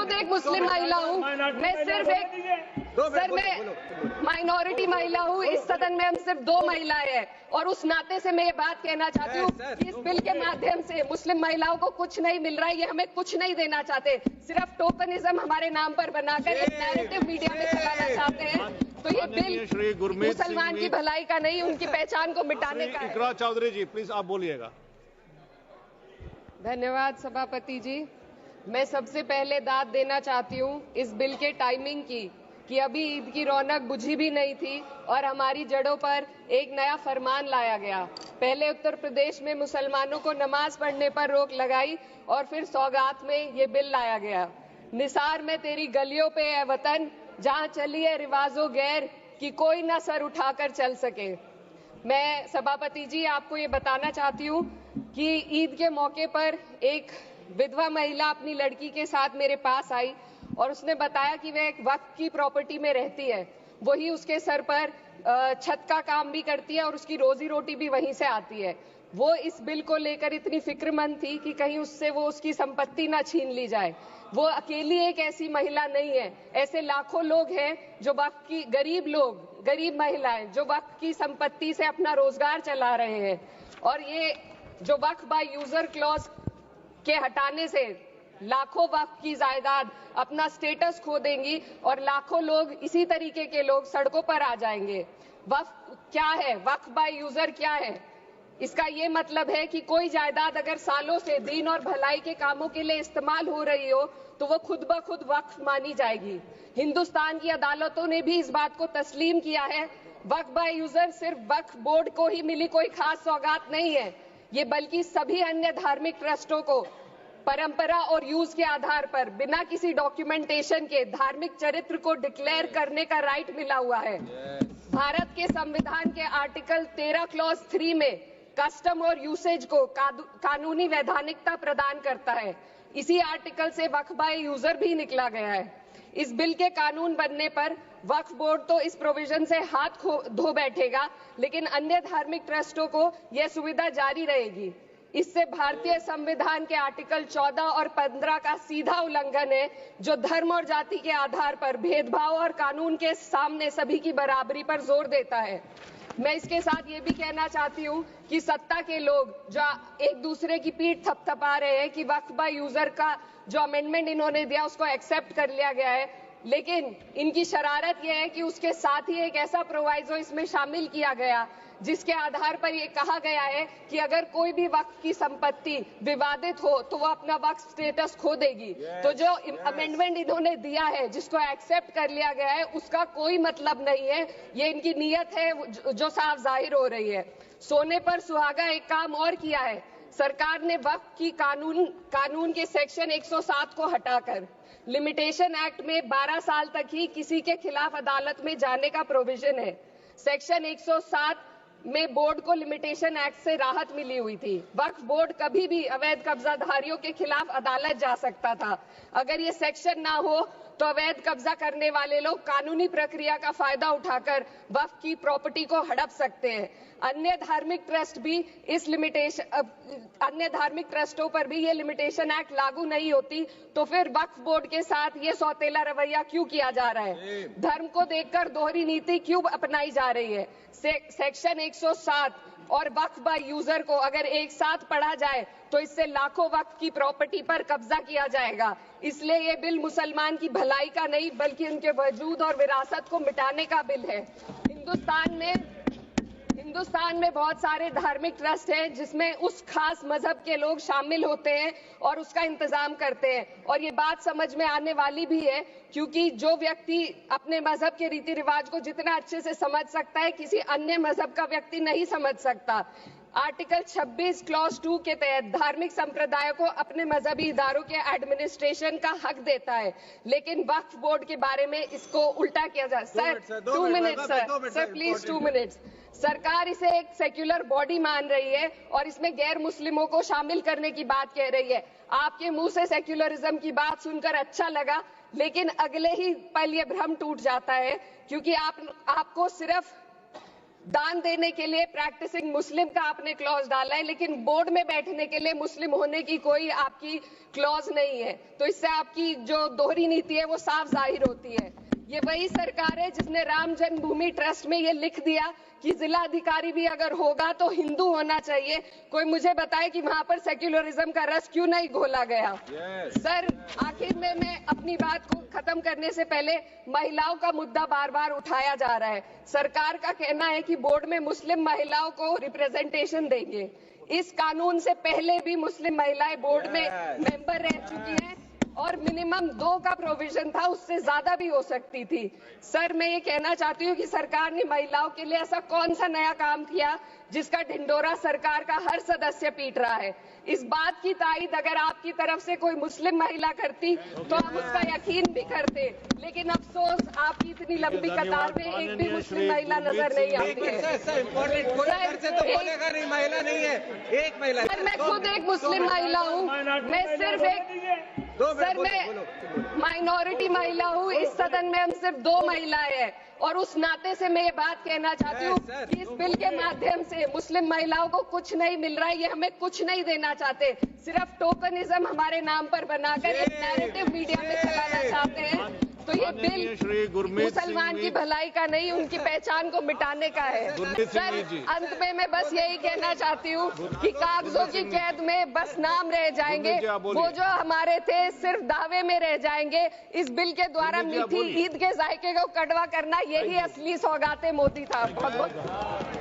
खुद एक मुस्लिम महिला हूँ, मैं सिर्फ मैं माइनॉरिटी महिला हूँ। इस सदन में हम सिर्फ 2 महिलाएं हैं और उस नाते से मैं ये बात कहना चाहती हूँ कि इस बिल के माध्यम से मुस्लिम महिलाओं को कुछ नहीं मिल रहा है, ये हमें कुछ नहीं देना चाहते, सिर्फ टोकनिज्म हमारे नाम पर बनाकर एक नैरेटिव मीडिया में चलाना चाहते हैं। तो ये बिल मुसलमान की भलाई का नहीं, उनकी पहचान को मिटाने का है। इकरा चौधरी जी प्लीज आप बोलिएगा। धन्यवाद सभापति जी। मैं सबसे पहले दाद देना चाहती हूँ इस बिल के टाइमिंग की कि अभी ईद की रौनक बुझी भी नहीं थी और हमारी जड़ों पर एक नया फरमान लाया गया। पहले उत्तर प्रदेश में मुसलमानों को नमाज पढ़ने पर रोक लगाई और फिर सौगात में ये बिल लाया गया। निसार में तेरी गलियों पे है वतन, जहाँ चली है रिवाजो गैर कि कोई ना सर उठाकर चल सके। मैं सभापति जी आपको ये बताना चाहती हूँ कि ईद के मौके पर एक विधवा महिला अपनी लड़की के साथ मेरे पास आई और उसने बताया कि वह एक वक्फ की प्रॉपर्टी में रहती है, वही उसके सर पर छत का काम भी करती है और उसकी रोजी रोटी भी वहीं से आती है। वो इस बिल को लेकर इतनी फिक्रमंद थी कि कहीं उससे वो उसकी संपत्ति ना छीन ली जाए। वो अकेली एक ऐसी महिला नहीं है, ऐसे लाखों लोग हैं जो वक्फ की गरीब महिलाएं जो वक्फ की संपत्ति से अपना रोजगार चला रहे हैं। और ये जो वक्फ बाय यूजर क्लॉज के हटाने से लाखों वक्फ की जायदाद अपना स्टेटस खो देंगी और लाखों लोग इसी तरीके के लोग सड़कों पर आ जाएंगे। वक्फ क्या है, वक्फ बाय यूजर क्या है? इसका ये मतलब है कि कोई जायदाद अगर सालों से दीन और भलाई के कामों के लिए इस्तेमाल हो रही हो तो वो खुद ब खुद वक्फ मानी जाएगी। हिंदुस्तान की अदालतों ने भी इस बात को तस्लीम किया है। वक्फ बाय यूजर सिर्फ वक्फ बोर्ड को ही मिली कोई खास सौगात नहीं है, ये बल्कि सभी अन्य धार्मिक ट्रस्टों को परंपरा और यूज के आधार पर बिना किसी डॉक्यूमेंटेशन के धार्मिक चरित्र को डिक्लेयर करने का राइट मिला हुआ है। भारत के संविधान के आर्टिकल 13 क्लॉज 3 में कस्टम और यूसेज को कानूनी वैधानिकता प्रदान करता है। इसी आर्टिकल से वक्फ बाय यूजर भी निकला गया है। इस बिल के कानून बनने पर वक्फ बोर्ड तो इस प्रोविजन से हाथ धो बैठेगा, लेकिन अन्य धार्मिक ट्रस्टों को यह सुविधा जारी रहेगी। इससे भारतीय संविधान के आर्टिकल 14 और 15 का सीधा उल्लंघन है, जो धर्म और जाति के आधार पर भेदभाव और कानून के सामने सभी की बराबरी पर जोर देता है। मैं इसके साथ ये भी कहना चाहती हूँ कि सत्ता के लोग जो एक दूसरे की पीठ थपथपा रहे हैं कि वक्फ बाय यूजर का जो अमेंडमेंट इन्होंने दिया उसको एक्सेप्ट कर लिया गया है, लेकिन इनकी शरारत यह है कि उसके साथ ही एक ऐसा प्रोवाइजो इसमें शामिल किया गया जिसके आधार पर यह कहा गया है कि अगर कोई भी वक्फ की संपत्ति विवादित हो तो वो अपना वक्फ स्टेटस खो देगी। तो जो अमेंडमेंट इन्होंने दिया है, जिसको एक्सेप्ट कर लिया गया है, उसका कोई मतलब नहीं है। ये इनकी नीयत है जो साफ जाहिर हो रही है। सोने पर सुहागा एक काम और किया है। सरकार ने वक्फ की कानून के सेक्शन 107 को हटाकर लिमिटेशन एक्ट में 12 साल तक ही किसी के खिलाफ अदालत में जाने का प्रोविजन है। सेक्शन 107 में बोर्ड को लिमिटेशन एक्ट से राहत मिली हुई थी। वक्फ बोर्ड कभी भी अवैध कब्जाधारियों के खिलाफ अदालत जा सकता था। अगर ये सेक्शन ना हो तो अवैध कब्जा करने वाले लोग कानूनी प्रक्रिया का फायदा उठाकर वक्फ की प्रॉपर्टी को हड़प सकते हैं। अन्य धार्मिक ट्रस्टों पर भी ये लिमिटेशन एक्ट लागू नहीं होती, तो फिर वक्फ बोर्ड के साथ ये सौतेला रवैया क्यों किया जा रहा है? धर्म को देखकर दोहरी नीति क्यों अपनाई जा रही है? सेक्शन 107 और वक्फ बाय यूजर को अगर एक साथ पढ़ा जाए तो इससे लाखों वक्फ की प्रॉपर्टी पर कब्जा किया जाएगा। इसलिए ये बिल मुसलमान की भलाई का नहीं बल्कि उनके वजूद और विरासत को मिटाने का बिल है। हिंदुस्तान में बहुत सारे धार्मिक ट्रस्ट हैं जिसमें उस खास मजहब के लोग शामिल होते हैं और उसका इंतजाम करते हैं। और ये बात समझ में आने वाली भी है, क्योंकि जो व्यक्ति अपने मजहब के रीति रिवाज को जितना अच्छे से समझ सकता है, किसी अन्य मजहब का व्यक्ति नहीं समझ सकता। आर्टिकल 26 क्लॉज 2 के तहत धार्मिक संप्रदायों को अपने मजहबी इदारों के एडमिनिस्ट्रेशन का हक देता है, लेकिन वक्फ बोर्ड के बारे में इसको उल्टा किया जाए। Sir 2 minute sir please 2 minutes. सरकार इसे एक सेक्युलर बॉडी मान रही है और इसमें गैर मुस्लिमों को शामिल करने की बात कह रही है। आपके मुंह से सेक्युलरिज्म की बात सुनकर अच्छा लगा, लेकिन अगले ही पल ये भ्रम टूट जाता है, क्योंकि आपको सिर्फ दान देने के लिए प्रैक्टिसिंग मुस्लिम का आपने क्लॉज डाला है, लेकिन बोर्ड में बैठने के लिए मुस्लिम होने की कोई आपकी क्लॉज नहीं है। तो इससे आपकी जो दोहरी नीति है वो साफ जाहिर होती है। ये वही सरकार है जिसने राम जन्मभूमि ट्रस्ट में ये लिख दिया कि जिला अधिकारी भी अगर होगा तो हिंदू होना चाहिए। कोई मुझे बताए कि वहां पर सेक्युलरिज्म का रस क्यों नहीं घोला गया। सर, आखिर में मैं अपनी बात को खत्म करने से पहले महिलाओं का मुद्दा बार बार उठाया जा रहा है। सरकार का कहना है कि बोर्ड में मुस्लिम महिलाओं को रिप्रेजेंटेशन देंगे। इस कानून से पहले भी मुस्लिम महिलाएं बोर्ड में मेंबर रह चुकी हैं और मिनिमम 2 का प्रोविजन था, उससे ज्यादा भी हो सकती थी। सर, मैं ये कहना चाहती हूँ कि सरकार ने महिलाओं के लिए ऐसा कौन सा नया काम किया जिसका ढिंडोरा सरकार का हर सदस्य पीट रहा है। इस बात की तायीद अगर आपकी तरफ से कोई मुस्लिम महिला करती तो आप उसका यकीन भी करते, लेकिन अफसोस आपकी इतनी लंबी कतार में एक भी मुस्लिम महिला नजर नहीं आती है। महिला नहीं है, एक महिला। मैं खुद एक मुस्लिम महिला हूँ, मैं सिर्फ सर मैं माइनॉरिटी महिला हूँ। इस सदन में हम सिर्फ 2 महिलाएं हैं और उस नाते से मैं ये बात कहना चाहती हूँ कि इस बिल के माध्यम से मुस्लिम महिलाओं को कुछ नहीं मिल रहा है। ये हमें कुछ नहीं देना चाहते, सिर्फ टोकनिज्म हमारे नाम पर बनाकर एक नैरेटिव मीडिया में चलाना चाहते हैं। तो ये बिल मुसलमान की भलाई का नहीं, उनकी पहचान को मिटाने का है। सर, अंत में मैं बस यही कहना चाहती हूँ कि कागजों की कैद में बस नाम रह जाएंगे, वो जो हमारे थे सिर्फ दावे में रह जाएंगे। इस बिल के द्वारा मीठी ईद के जायके को कड़वा करना, यही असली सौगाते मोदी था। बहुत बहुत